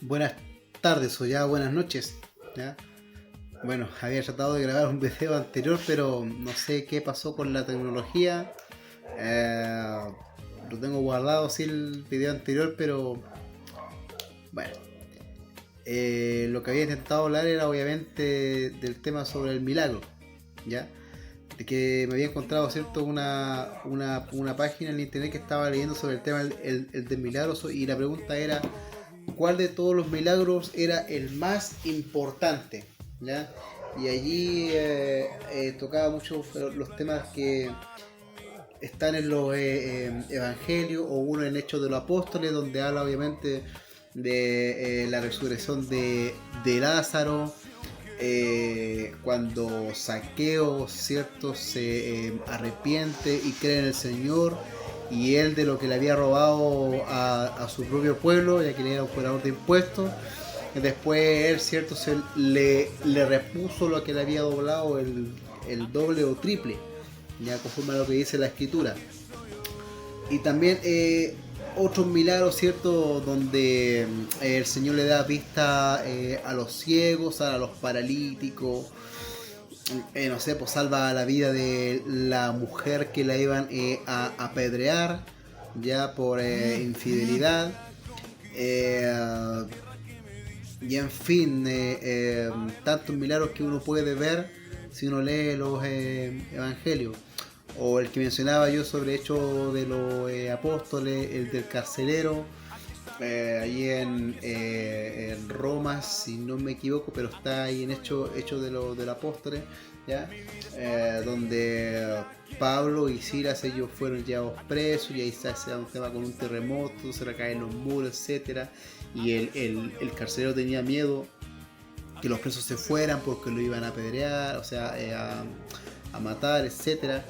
Buenas tardes o ya buenas noches. ¿Ya? Bueno, había tratado de grabar un video anterior, pero no sé qué pasó con la tecnología. Eh, lo tengo guardado, sí, el video anterior, pero bueno. Lo que había intentado hablar era obviamente del tema sobre el milagro. ¿Ya? De que me había encontrado, ¿cierto? Una página en internet que estaba leyendo sobre el tema el del milagro, y la pregunta era cuál de todos los milagros era el más importante, ¿ya? Y allí tocaba mucho los temas que están en los evangelios o uno en Hechos de los Apóstoles, donde habla obviamente de la resurrección de Lázaro, cuando Saqueo, ¿cierto?, se arrepiente y cree en el Señor, y él de lo que le había robado a su propio pueblo, ya que él era un cobrador de impuestos, después él, ¿cierto?, le repuso lo que le había doblado el doble o triple, ya conforme a lo que dice la escritura. Y también otros milagros, ¿cierto? Donde el Señor le da vista a los ciegos, a los paralíticos, no sé, pues salva la vida de la mujer que la iban a apedrear, ya por infidelidad. Eh, y en fin, tantos milagros que uno puede ver si uno lee los evangelios. O el que mencionaba yo sobre Hechos de los Apóstoles, el del carcelero, ahí en Roma, si no me equivoco, pero está ahí en Hechos de los Apóstoles, ¿ya? Donde Pablo y Silas, ellos fueron llevados presos, y ahí se hace un tema con un terremoto, se recaen los muros, etcétera. Y el carcelero tenía miedo que los presos se fueran porque lo iban a apedrear, o sea, a matar, etcétera.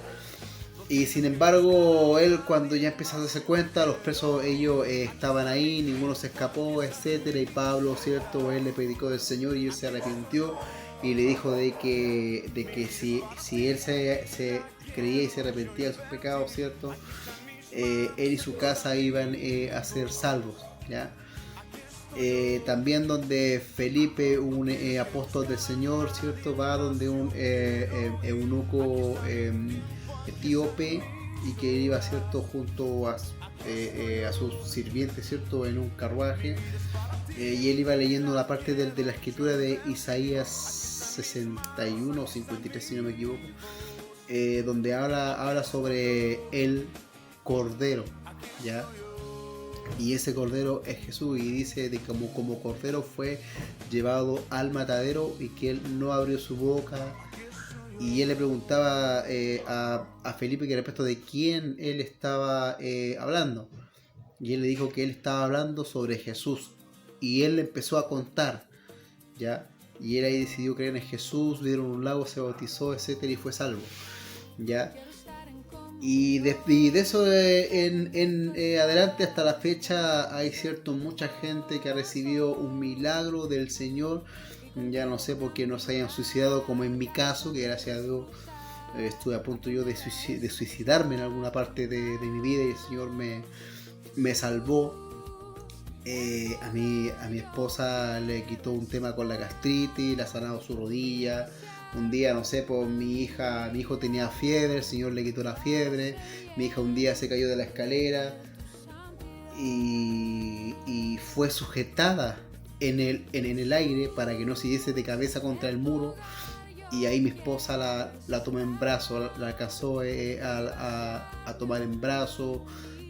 Y sin embargo, él cuando ya empieza a darse cuenta, los presos ellos estaban ahí, ninguno se escapó, etcétera. Y Pablo, cierto, él le predicó del Señor y él se arrepintió y le dijo de que si él se creía y se arrepentía de sus pecados, cierto, él y su casa iban a ser salvos, ¿ya? También donde Felipe, un apóstol del Señor, cierto, va donde un eunuco etíope, y que iba, cierto, junto a sus sirvientes, cierto, en un carruaje, y él iba leyendo la parte de la escritura de Isaías 61 o 53, si no me equivoco, donde habla sobre el cordero, ¿ya? Y ese cordero es Jesús, y dice de como cordero fue llevado al matadero y que él no abrió su boca. Y él le preguntaba a Felipe que respecto de quién él estaba hablando, y él le dijo que él estaba hablando sobre Jesús, y él le empezó a contar, ¿ya? Y él ahí decidió creer en Jesús, le dieron un lago, se bautizó, etcétera, y fue salvo, ¿ya? Y de eso en adelante hasta la fecha hay, cierto, mucha gente que ha recibido un milagro del Señor. Ya no sé por qué no se hayan suicidado, como en mi caso, que gracias a Dios estuve a punto yo de suicidarme en alguna parte de mi vida, y el Señor me salvó. A mi esposa le quitó un tema con la gastritis, le ha sanado su rodilla. Un día, no sé, pues mi hijo tenía fiebre, el Señor le quitó la fiebre. Mi hija un día se cayó de la escalera y fue sujetada en el aire para que no se diese de cabeza contra el muro. Y ahí mi esposa la tomó en brazos, la alcanzó a tomar en brazos.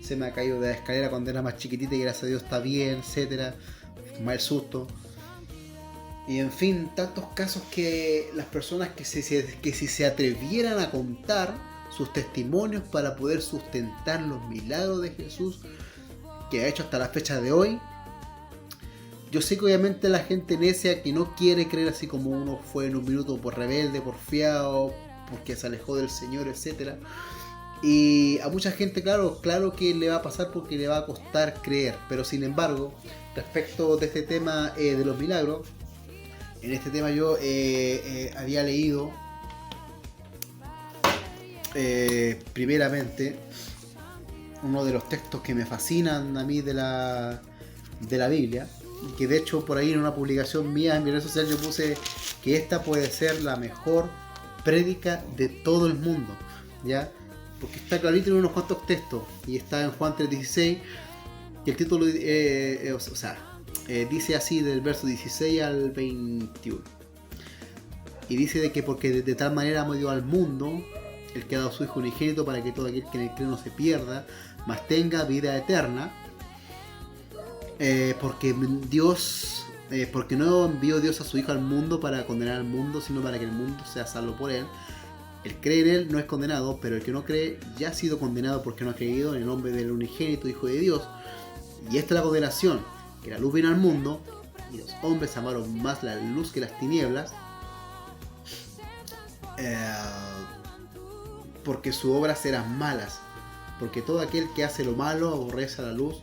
Se me ha caído de la escalera cuando era más chiquitita y gracias a Dios está bien, etcétera. Más el susto. Y en fin, tantos casos que las personas que si se atrevieran a contar sus testimonios para poder sustentar los milagros de Jesús que ha hecho hasta la fecha de hoy. Yo sé que obviamente la gente necia que no quiere creer, así como uno fue en un minuto por rebelde, por fiado, porque se alejó del Señor, etcétera. Y a mucha gente, claro que le va a pasar porque le va a costar creer. Pero sin embargo, respecto de este tema de los milagros, en este tema yo había leído primeramente uno de los textos que me fascinan a mí de la Biblia, que de hecho por ahí en una publicación mía en mi red social yo puse que esta puede ser la mejor prédica de todo el mundo, ¿ya? Porque está clarito en unos cuantos textos, y está en Juan 3:16, y el título dice así del verso 16 al 21. Y dice de que porque de tal manera amó Dios al mundo, el que ha dado a su Hijo unigénito, para que todo aquel que en él cree no se pierda, mas tenga vida eterna. Porque no envió Dios a su Hijo al mundo para condenar al mundo, sino para que el mundo sea salvo por él. El que cree en él no es condenado, pero el que no cree ya ha sido condenado porque no ha creído en el nombre del unigénito Hijo de Dios. Y esta es la condenación, que la luz vino al mundo, y los hombres amaron más la luz que las tinieblas, porque sus obras eran malas. Porque todo aquel que hace lo malo aborrece a la luz.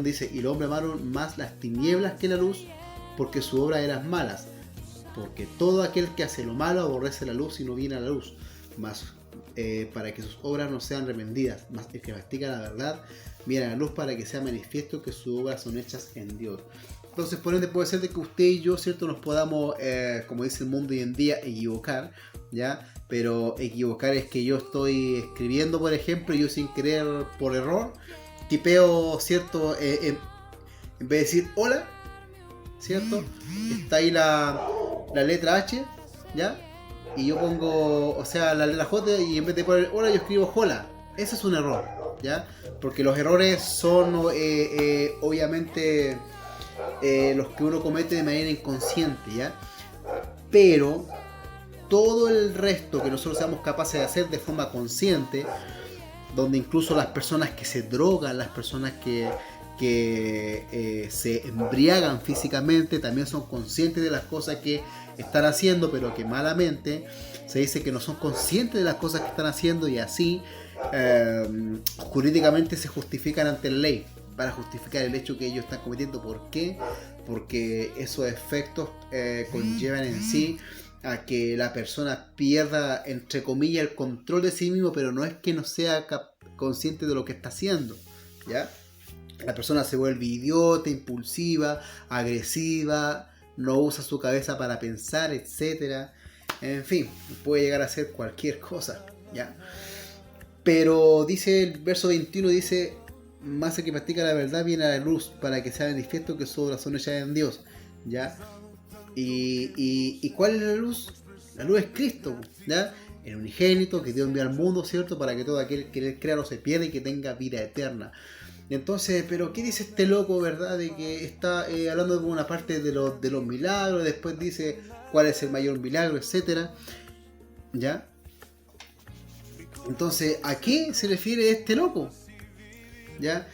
Dice, y los hombres amaron más las tinieblas que la luz, porque sus obras eran malas. Porque todo aquel que hace lo malo aborrece la luz y no viene a la luz, mas para que sus obras no sean reprendidas. Mas el que practica la verdad viene a la luz, para que sea manifiesto que sus obras son hechas en Dios. Entonces, por ende, puede ser de que usted y yo, ¿cierto?, nos podamos, como dice el mundo hoy en día, equivocar, ¿ya? Pero equivocar es que yo estoy escribiendo, por ejemplo, y yo sin querer, por error, tipeo, ¿cierto? En vez de decir hola, ¿cierto? Está ahí la letra H, ¿ya? Y yo pongo, o sea, la letra J, y en vez de poner hola, yo escribo hola. Ese es un error, ¿ya? Porque los errores son, obviamente, los que uno comete de manera inconsciente, ¿ya? Pero todo el resto que nosotros seamos capaces de hacer de forma consciente, donde incluso las personas que se drogan, las personas que se embriagan físicamente, también son conscientes de las cosas que están haciendo, pero que malamente se dice que no son conscientes de las cosas que están haciendo, y así jurídicamente se justifican ante la ley para justificar el hecho que ellos están cometiendo. ¿Por qué? Porque esos efectos conllevan en sí a que la persona pierda, entre comillas, el control de sí mismo, pero no es que no sea consciente de lo que está haciendo, ¿ya? La persona se vuelve idiota, impulsiva, agresiva, no usa su cabeza para pensar, etcétera. En fin, puede llegar a hacer cualquier cosa, ¿ya? Pero dice el verso 21, dice, más el que practica la verdad viene a la luz, para que sea manifiesto que sus obras son hechas en Dios, ¿ya? ¿Y cuál es la luz? La luz es Cristo, ¿ya? El unigénito que Dios envió al mundo, ¿cierto? Para que todo aquel que él crea no se pierda y que tenga vida eterna. Entonces, ¿pero qué dice este loco, verdad? De que está hablando de una parte de los milagros, después dice cuál es el mayor milagro, etcétera, ¿ya? Entonces, ¿a qué se refiere este loco? ¿Ya?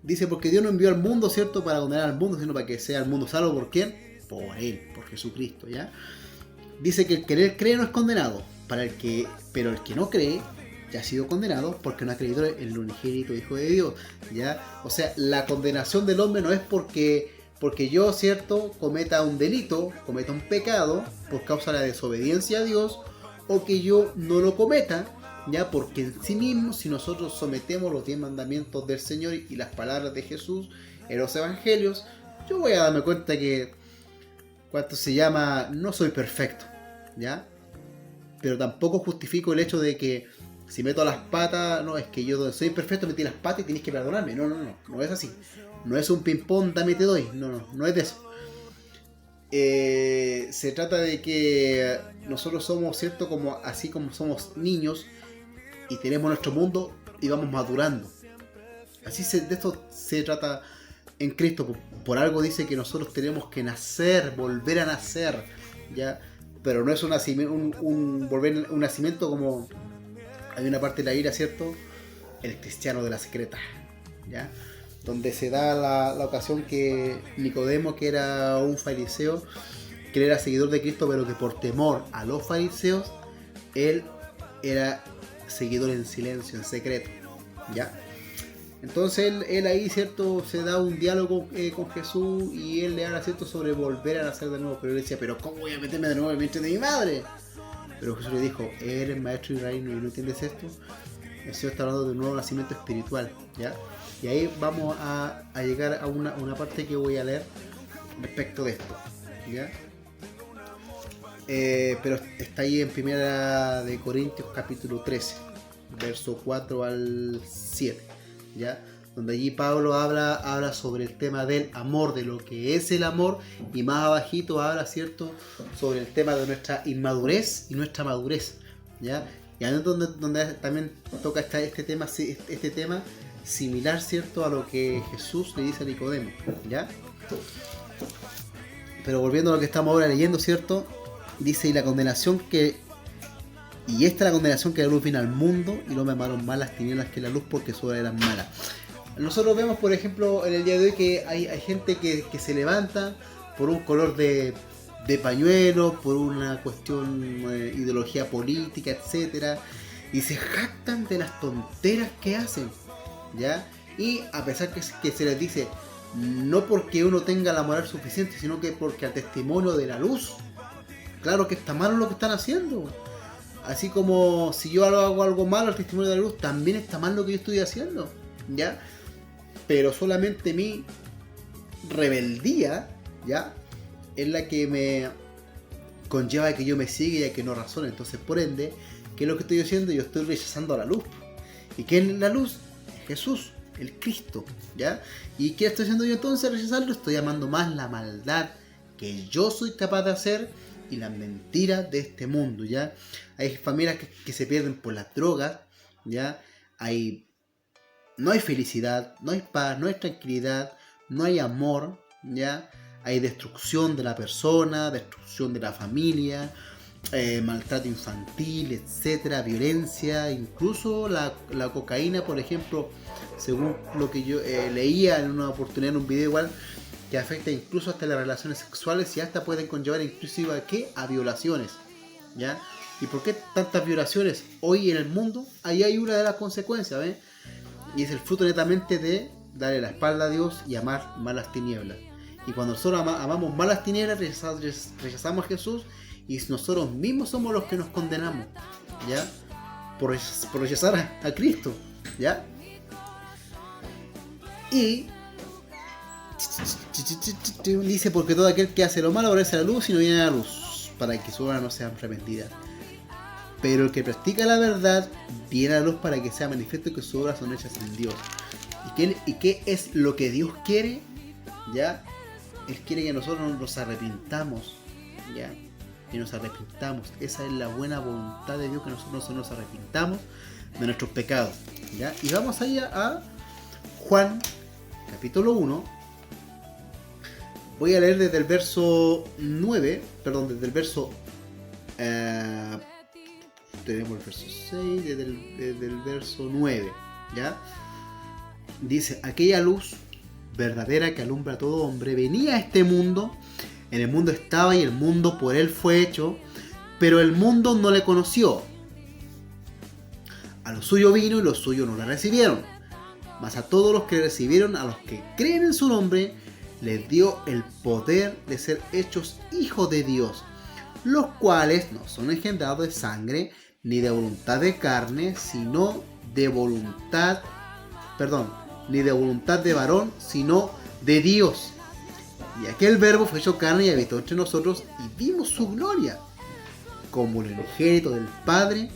Dice, porque Dios no envió al mundo, ¿cierto?, para condenar al mundo, sino para que sea el mundo salvo. ¿Por quién? Por él, por Jesucristo, ¿ya? Dice que el que él cree no es condenado, pero el que no cree ya ha sido condenado porque no ha creído en el unigénito Hijo de Dios, ¿ya? O sea, la condenación del hombre no es porque yo, ¿cierto?, cometa un delito, cometa un pecado por causa de la desobediencia a Dios, o que yo no lo cometa, ¿ya? Porque en sí mismo, si nosotros sometemos los 10 mandamientos del Señor y las palabras de Jesús en los evangelios, yo voy a darme cuenta que, ¿cuánto se llama? No soy perfecto, ¿ya? Pero tampoco justifico el hecho de que si meto las patas, no, es que yo soy perfecto, metí las patas y tienes que perdonarme. No es así. No es un ping-pong, dame y te doy. No es de eso. Se trata de que nosotros somos, ¿cierto?, así como somos niños y tenemos nuestro mundo y vamos madurando. De esto se trata en Cristo. Por algo dice que nosotros tenemos que nacer, volver a nacer, ¿ya? Pero no es un nacimiento como hay una parte de la Biblia, ¿cierto?, el cristiano de la secreta, ¿ya? Donde se da la ocasión que Nicodemo, que era un fariseo, que él era seguidor de Cristo, pero que por temor a los fariseos, él era seguidor en silencio, en secreto, ¿ya? Entonces él ahí, ¿cierto?, se da un diálogo con Jesús, y él le habla, ¿cierto?, sobre volver a nacer de nuevo. Pero él decía, ¿pero cómo voy a meterme de nuevo en el vientre de mi madre? Pero Jesús le dijo, eres maestro israelino y no entiendes esto. El Señor está hablando de un nuevo nacimiento espiritual, ¿ya? Y ahí vamos a llegar a una parte que voy a leer, respecto de esto, ¿ya? Pero está ahí en Primera de Corintios capítulo 13, verso 4 al 7, ¿ya? Donde allí Pablo habla sobre el tema del amor, de lo que es el amor, y más abajito habla, ¿cierto?, sobre el tema de nuestra inmadurez y nuestra madurez, ¿ya? Y ahí es donde también toca este tema similar, ¿cierto?, a lo que Jesús le dice a Nicodemo, ¿ya? Pero volviendo a lo que estamos ahora leyendo, ¿cierto?, dice, y esta es la condenación, que la luz vino al mundo, y no me amaron más las tinieblas que la luz, porque su obra eran malas. Nosotros vemos, por ejemplo, en el día de hoy que hay gente que se levanta por un color de pañuelo, por una cuestión, ideología política, etcétera, y se jactan de las tonteras que hacen, ¿ya? Y a pesar que se les dice, no porque uno tenga la moral suficiente, sino que porque al testimonio de la luz, claro que está malo lo que están haciendo. Así como si yo hago algo malo al testimonio de la luz, también está mal lo que yo estoy haciendo, ¿ya? Pero solamente mi rebeldía, ¿ya?, es la que me conlleva a que yo me siga y a que no razone. Entonces, por ende, ¿qué es lo que estoy haciendo? Yo estoy rechazando a la luz. ¿Y qué es la luz? Jesús, el Cristo, ¿ya? ¿Y qué estoy haciendo yo entonces? Rechazarlo. Estoy amando más la maldad que yo soy capaz de hacer y las mentiras de este mundo, ¿ya? Hay familias que se pierden por las drogas, ¿ya? No hay felicidad, no hay paz, no hay tranquilidad, no hay amor, ¿ya? Hay destrucción de la persona, destrucción de la familia, maltrato infantil, etcétera, violencia, incluso la cocaína, por ejemplo, según lo que yo leía en una oportunidad en un video igual, que afecta incluso hasta las relaciones sexuales y hasta pueden conllevar inclusive ¿a qué? A violaciones, ¿ya? ¿Y por qué tantas violaciones hoy en el mundo? Ahí hay una de las consecuencias, ¿ves? Y es el fruto netamente de darle la espalda a Dios y amar malas tinieblas. Y cuando nosotros amamos malas tinieblas, rechazamos a Jesús, y nosotros mismos somos los que nos condenamos, ¿ya? Por rechazar a Cristo, ¿ya? Y dice, porque todo aquel que hace lo malo aborrece la luz y no viene a la luz, para que su obra no sea arrepentida. Pero el que practica la verdad viene a la luz, para que sea manifiesto que sus obras son hechas en Dios. ¿Y qué es lo que Dios quiere? ¿Ya? Él quiere que nosotros nos arrepintamos, ¿ya? Que nos arrepintamos. Esa es la buena voluntad de Dios, que nosotros nos arrepintamos de nuestros pecados, ¿ya? Y vamos allá a Juan, capítulo 1. Voy a leer desde el verso 9, perdón, desde el verso... tenemos el verso 6, desde el verso 9, ¿ya? Dice, aquella luz verdadera que alumbra a todo hombre venía a este mundo. En el mundo estaba y el mundo por él fue hecho, pero el mundo no le conoció. A lo suyo vino y los suyos no la recibieron. Mas a todos los que le recibieron, a los que creen en su nombre, les dio el poder de ser hechos hijos de Dios, los cuales no son engendrados de sangre, ni de voluntad de carne, sino de voluntad, ni de voluntad de varón, sino de Dios. Y aquel verbo fue hecho carne y habitó entre nosotros, y vimos su gloria, como el unigénito del Padre,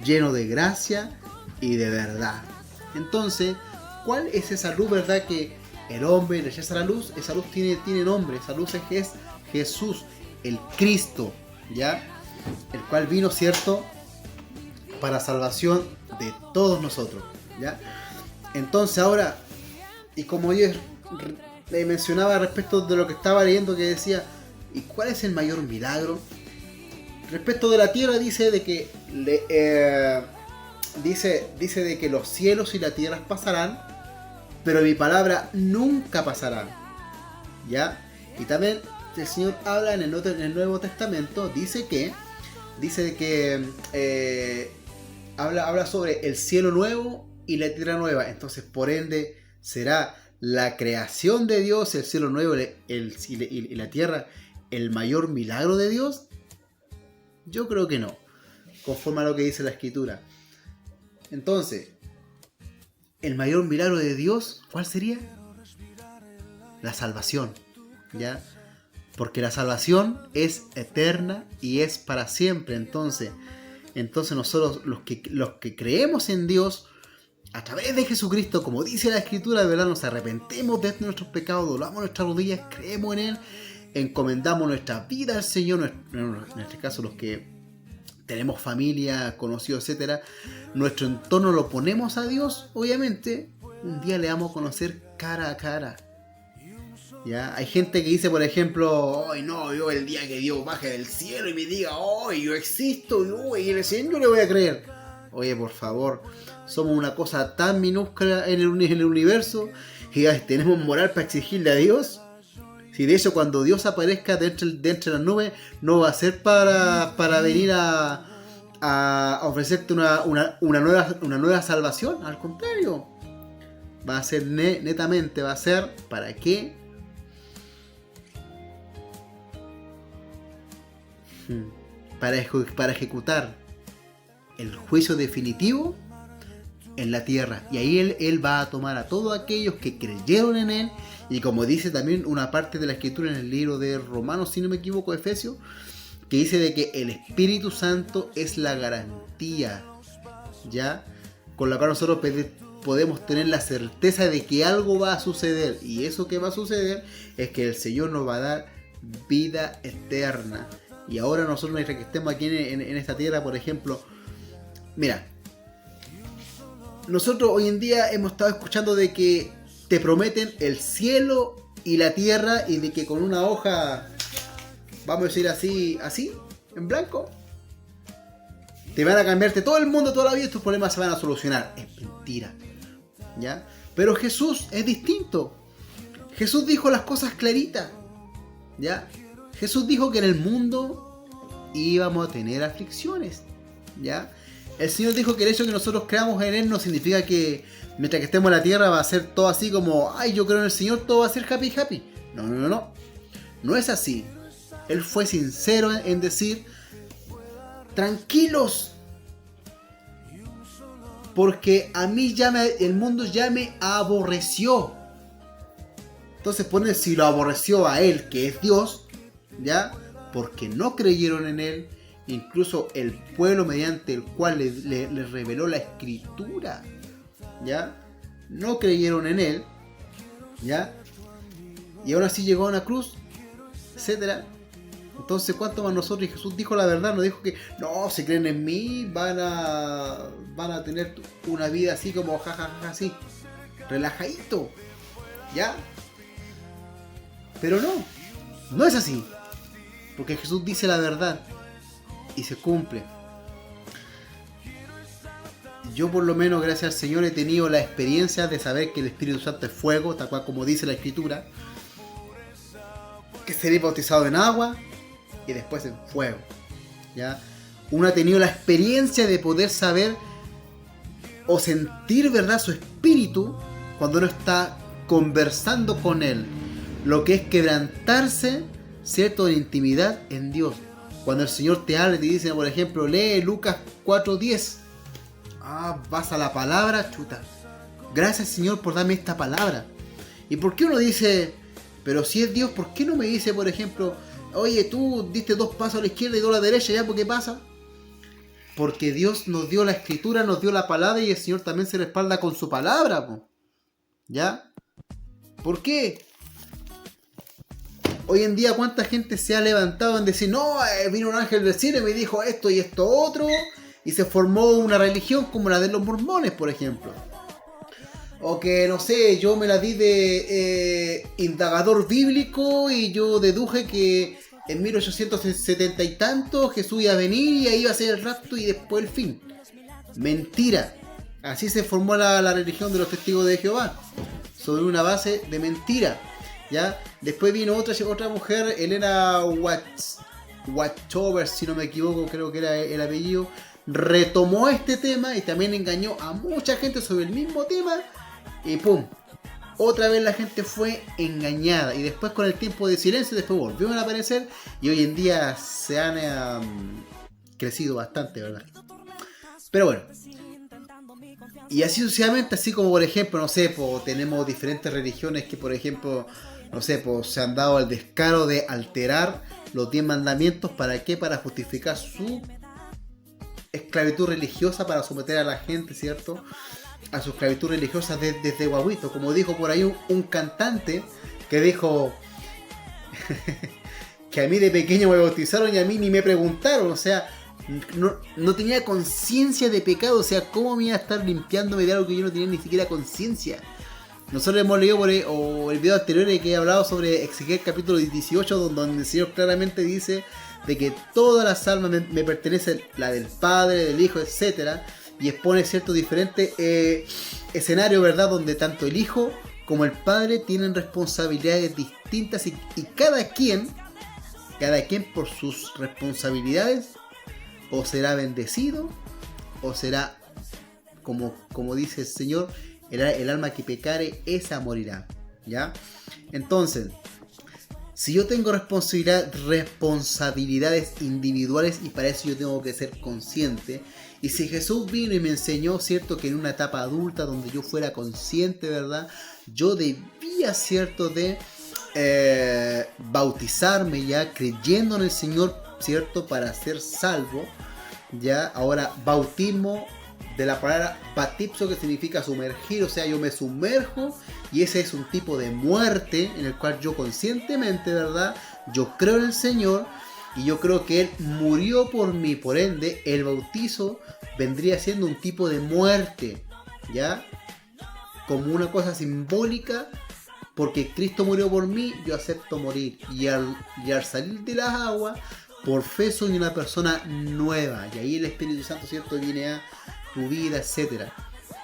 lleno de gracia y de verdad. Entonces, ¿cuál es esa luz, verdad, que el hombre rechaza la luz? Esa luz tiene nombre, esa luz es Jesús, el Cristo, ¿ya? El cual vino, ¿cierto?, para salvación de todos nosotros, ¿ya? Entonces ahora, y como yo le mencionaba respecto de lo que estaba leyendo, que decía, ¿y cuál es el mayor milagro? Respecto de la tierra, dice de que dice de que los cielos y la tierra pasarán, pero mi palabra nunca pasará, ¿ya? Y también el Señor habla en el Nuevo Testamento, dice que habla sobre el cielo nuevo y la tierra nueva. Entonces, por ende, ¿será la creación de Dios, el cielo nuevo y la tierra, el mayor milagro de Dios? Yo creo que no, conforme a lo que dice la Escritura. Entonces, el mayor milagro de Dios, ¿cuál sería? La salvación, ¿ya? Porque la salvación es eterna y es para siempre. Entonces nosotros los que creemos en Dios, a través de Jesucristo, como dice la Escritura, de verdad nos arrepentimos de nuestros pecados, doblamos nuestras rodillas, creemos en Él, encomendamos nuestra vida al Señor, en este caso los que tenemos familia, conocidos, etcétera, nuestro entorno lo ponemos a Dios, obviamente, un día le vamos a conocer cara a cara. ¿Ya? Hay gente que dice, por ejemplo, hoy no, yo el día que Dios baje del cielo y me diga, hoy yo existo, y recién yo le voy a creer. Oye, por favor, somos una cosa tan minúscula en el universo que tenemos moral para exigirle a Dios. Si de hecho cuando Dios aparezca de entre las nubes, no va a ser para venir a ofrecerte una nueva salvación, al contrario. Va a ser netamente, va a ser ¿para qué? Para ejecutar el juicio definitivo en la tierra. Y ahí él va a tomar a todos aquellos que creyeron en Él. Y como dice también una parte de la Escritura en el libro de Romanos, si no me equivoco, Efesios, que dice de que el Espíritu Santo es la garantía, ¿ya? Con la cual nosotros podemos tener la certeza de que algo va a suceder. Y eso que va a suceder es que el Señor nos va a dar vida eterna. Y ahora nosotros, mientras que estemos aquí en esta tierra, por ejemplo, mira, nosotros hoy en día hemos estado escuchando de que te prometen el cielo y la tierra y de que con una hoja, vamos a decir así, en blanco, te van a cambiarte todo el mundo, toda la vida y tus problemas se van a solucionar. Es mentira, ¿ya? Pero Jesús es distinto. Jesús dijo las cosas claritas, ¿ya? Jesús dijo que en el mundo íbamos a tener aflicciones, ¿ya? El Señor dijo que el hecho de que nosotros creamos en Él no significa que mientras que estemos en la tierra va a ser todo así como, ay, yo creo en el Señor, todo va a ser happy, happy. No. No es así. Él fue sincero en decir, tranquilos, porque a mí el mundo ya me aborreció. Entonces pone si lo aborreció a Él, que es Dios, ¿ya? Porque no creyeron en Él. Incluso el pueblo mediante el cual le reveló la Escritura, ¿ya? No creyeron en Él, ¿ya? Y aún así llegó a una cruz, etcétera. Entonces, ¿cuánto más nosotros? Y Jesús dijo la verdad, no dijo que no, si creen en mí van a tener una vida así como jajaja, así, relajadito, ¿ya? Pero no es así, porque Jesús dice la verdad y se cumple. Yo por lo menos, gracias al Señor, he tenido la experiencia de saber que el Espíritu Santo es fuego, tal cual como dice la Escritura, que seré bautizado en agua y después en fuego, ¿ya? Uno ha tenido la experiencia de poder saber o sentir, ¿verdad?, su espíritu cuando uno está conversando con Él, lo que es quebrantarse, ¿cierto?, en intimidad en Dios. Cuando el Señor te habla y te dice, por ejemplo, lee Lucas 4:10. Vas a la palabra, chuta. Gracias, Señor, por darme esta palabra. ¿Y por qué uno dice, pero si es Dios, por qué no me dice, por ejemplo, oye, tú diste 2 pasos a la izquierda y 2 a la derecha, ¿ya por qué pasa? Porque Dios nos dio la Escritura, nos dio la palabra y el Señor también se respalda con su palabra, ¿ya? ¿Por qué? Hoy en día, ¿cuánta gente se ha levantado en decir, no, vino un ángel del cielo y me dijo esto y esto otro, y se formó una religión como la de los mormones, por ejemplo? O que, no sé, yo me la di de indagador bíblico y yo deduje que en 1870 y tanto Jesús iba a venir y ahí iba a ser el rapto y después el fin. Mentira. Así se formó la religión de los testigos de Jehová, sobre una base de mentira, ¿ya? Después vino otra mujer, Elena Watchover, si no me equivoco, creo que era el apellido, retomó este tema y también engañó a mucha gente sobre el mismo tema y ¡pum! Otra vez la gente fue engañada y después con el tiempo de silencio después volvieron a aparecer y hoy en día se han crecido bastante, ¿verdad? Pero bueno, y así sucesivamente, así como por ejemplo, no sé, tenemos diferentes religiones que por ejemplo no sé, pues se han dado el descaro de alterar los 10 mandamientos. ¿Para qué? Para justificar su esclavitud religiosa, para someter a la gente, ¿cierto?, a su esclavitud religiosa desde guaguito. Como dijo por ahí un cantante que dijo que a mí de pequeño me bautizaron y a mí ni me preguntaron. O sea, no tenía conciencia de pecado. O sea, ¿cómo me iba a estar limpiándome de algo que yo no tenía ni siquiera conciencia? Nosotros hemos leído el video anterior que he hablado sobre Ezequiel capítulo 18, donde el Señor claramente dice de que todas las almas me pertenecen, la del Padre, del Hijo, etcétera, y expone ciertos diferentes escenarios, ¿verdad?, donde tanto el Hijo como el Padre tienen responsabilidades distintas y cada quien por sus responsabilidades o será bendecido o será, como dice el Señor, el alma que pecare, esa morirá, ¿ya? Entonces, si yo tengo responsabilidades individuales, y para eso yo tengo que ser consciente, y si Jesús vino y me enseñó, ¿cierto?, que en una etapa adulta donde yo fuera consciente, ¿verdad?, yo debía, ¿cierto?, de bautizarme, ya, creyendo en el Señor, ¿cierto?, para ser salvo, ya. Ahora, bautismo de la palabra batipso, que significa sumergir, o sea, yo me sumerjo, y ese es un tipo de muerte en el cual yo conscientemente, ¿verdad?, yo creo en el Señor y yo creo que Él murió por mí. Por ende, el bautizo vendría siendo un tipo de muerte, ¿ya?, como una cosa simbólica, porque Cristo murió por mí, yo acepto morir, y al salir de las aguas, por fe soy una persona nueva, y ahí el Espíritu Santo, ¿cierto?, viene a tu vida, etcétera.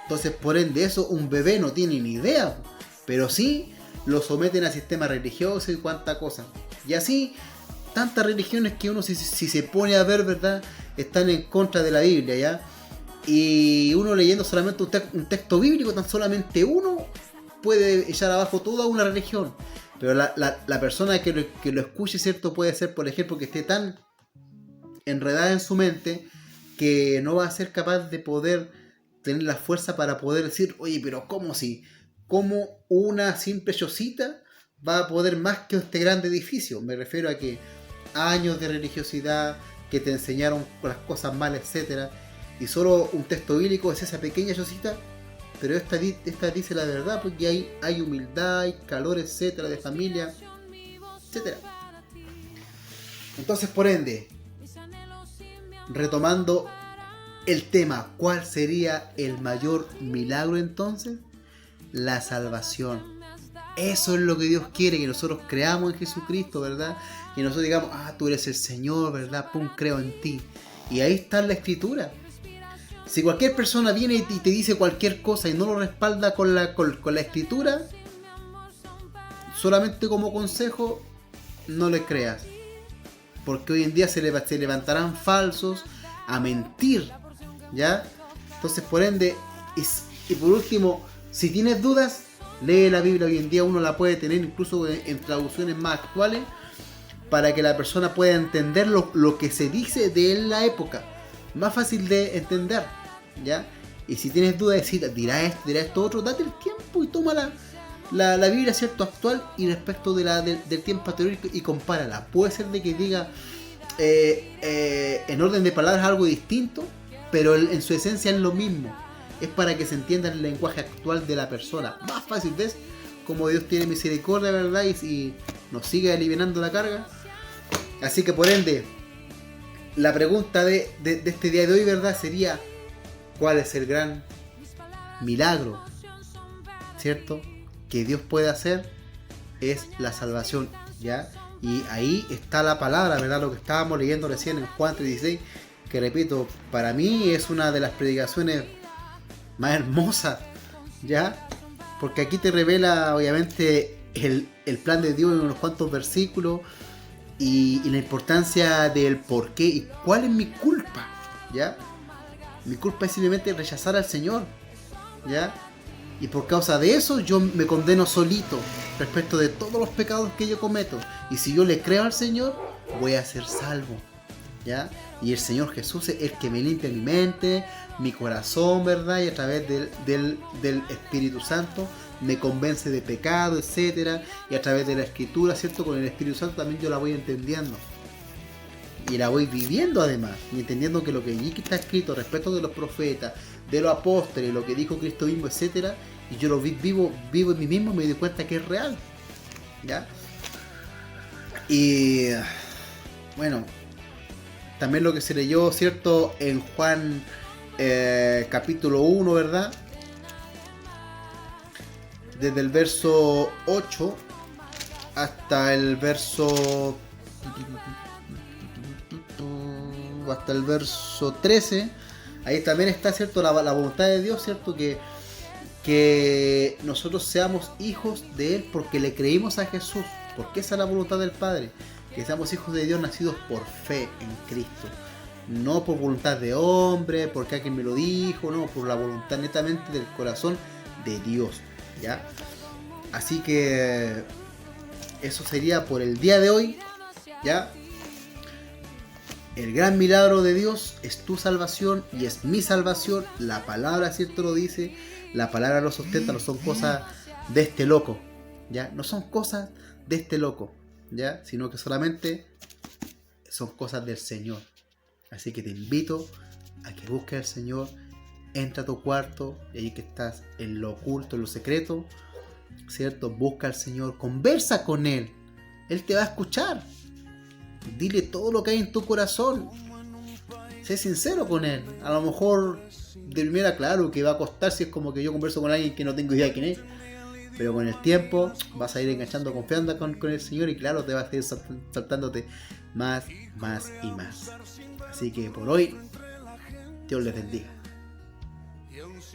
Entonces, por ende, eso un bebé no tiene ni idea, pero sí lo someten al sistema religioso y cuánta cosa. Y así, tantas religiones que uno, si se pone a ver, ¿verdad?, están en contra de la Biblia, ¿ya? Y uno leyendo solamente un texto bíblico, tan solamente uno puede echar abajo toda una religión. Pero la persona que lo escuche, ¿cierto?, puede ser, por ejemplo, que esté tan enredada en su mente que no va a ser capaz de poder tener la fuerza para poder decir, oye, pero ¿cómo una simple chocita va a poder más que este grande edificio? Me refiero a que años de religiosidad, que te enseñaron las cosas malas, etcétera, y solo un texto bíblico es esa pequeña chocita. Pero esta dice la verdad, porque hay humildad, hay calor, etcétera, de familia, etcétera. Entonces, por ende, retomando el tema, ¿cuál sería el mayor milagro entonces? La salvación. Eso es lo que Dios quiere, que nosotros creamos en Jesucristo, ¿verdad? Que nosotros digamos, tú eres el Señor, ¿verdad? Pum, creo en ti. Y ahí está la Escritura. Si cualquier persona viene y te dice cualquier cosa y no lo respalda con la Escritura, solamente como consejo, no le creas. Porque hoy en día se levantarán falsos a mentir, ¿ya? Entonces, por ende, y por último, si tienes dudas, lee la Biblia. Hoy en día uno la puede tener incluso en traducciones más actuales, para que la persona pueda entender lo que se dice de la época. Más fácil de entender, ¿ya? Y si tienes dudas, dirá esto otro, date el tiempo y toma la Biblia, ¿cierto?, actual y respecto del tiempo anterior, y compárala. Puede ser de que diga en orden de palabras algo distinto, pero en su esencia es lo mismo. Es para que se entienda el lenguaje actual de la persona. Más fácil, ¿ves? Como Dios tiene misericordia, ¿verdad? Y nos sigue aliviando la carga. Así que, por ende, la pregunta de este día de hoy, ¿verdad?, sería: ¿cuál es el gran milagro, ¿cierto?, que Dios puede hacer? Es la salvación, ¿ya? Y ahí está la palabra, ¿verdad? Lo que estábamos leyendo recién en Juan 3:16, que, repito, para mí es una de las predicaciones más hermosas, ¿ya? Porque aquí te revela, obviamente, el plan de Dios en unos cuantos versículos, y la importancia del por qué y cuál es mi culpa, ¿ya? Mi culpa es simplemente rechazar al Señor, ¿ya? Y por causa de eso yo me condeno solito respecto de todos los pecados que yo cometo. Y si yo le creo al Señor, voy a ser salvo, ¿ya? Y el Señor Jesús es el que me limpia mi mente, mi corazón, ¿verdad? Y a través del Espíritu Santo me convence de pecado, etcétera, y a través de la escritura, ¿cierto? Con el Espíritu Santo también yo la voy entendiendo. Y la voy viviendo además, y entendiendo que lo que allí está escrito respecto de los profetas, de los apóstoles, lo que dijo Cristo mismo, etcétera, y yo lo vivo en mí mismo, me doy cuenta que es real. ¿Ya? Y bueno, también lo que se leyó, ¿cierto? En Juan capítulo 1, ¿verdad? Desde el verso 8 hasta el verso 13. Ahí también está, ¿cierto? La voluntad de Dios, ¿cierto? Que nosotros seamos hijos de Él porque le creímos a Jesús, porque esa es la voluntad del Padre, que seamos hijos de Dios nacidos por fe en Cristo, no por voluntad de hombre, porque alguien me lo dijo, no, por la voluntad netamente del corazón de Dios, ¿ya? Así que eso sería por el día de hoy, ¿ya? El gran milagro de Dios es tu salvación y es mi salvación. La palabra, ¿cierto? Lo dice. La palabra lo sustenta. No son cosas de este loco, ¿ya? No son cosas de este loco, ¿ya? Sino que solamente son cosas del Señor. Así que te invito a que busques al Señor. Entra a tu cuarto y allí que estás en lo oculto, en lo secreto, ¿cierto? Busca al Señor. Conversa con Él. Él te va a escuchar. Dile todo lo que hay en tu corazón. Sé sincero con Él. A lo mejor de primera, claro, que va a costar si es como que yo converso con alguien que no tengo idea de quién es. Pero con el tiempo vas a ir enganchando confianza con el Señor y claro, te vas a ir saltándote más y más. Así que por hoy, Dios les bendiga.